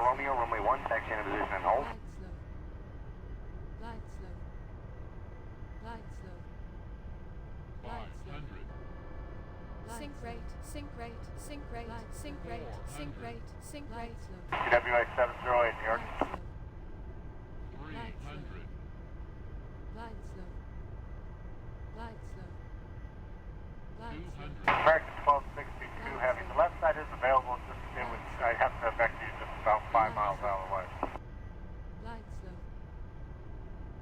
Romeo, runway 1, taxi into position and hold. Glide slow. Glide slow. Glide slow. 500. Sink rate, sink rate, sink rate, sink rate, sink rate, sink rate. TWA 708, New York. Glide slow. 300. Glide slow. Glide slow. Glide slow. 200. American 1262 Heavy. The left side is available, just it would, I have to affect you just about 5 miles out of the way. Glide slow.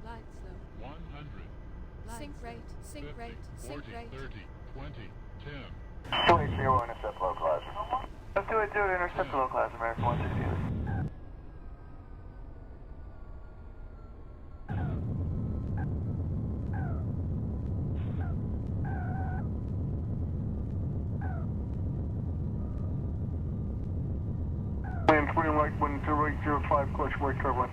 Glide slow. 100. Sink rate, sink 50. rate, sink 40. rate. 30. 20. 10. 280, intercept localizer. Let's do it, intercept the localizer, American 160. Wind 3 right, wind 2805, clutch right turbulence.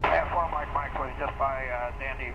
F1 Mike, just by Dandy.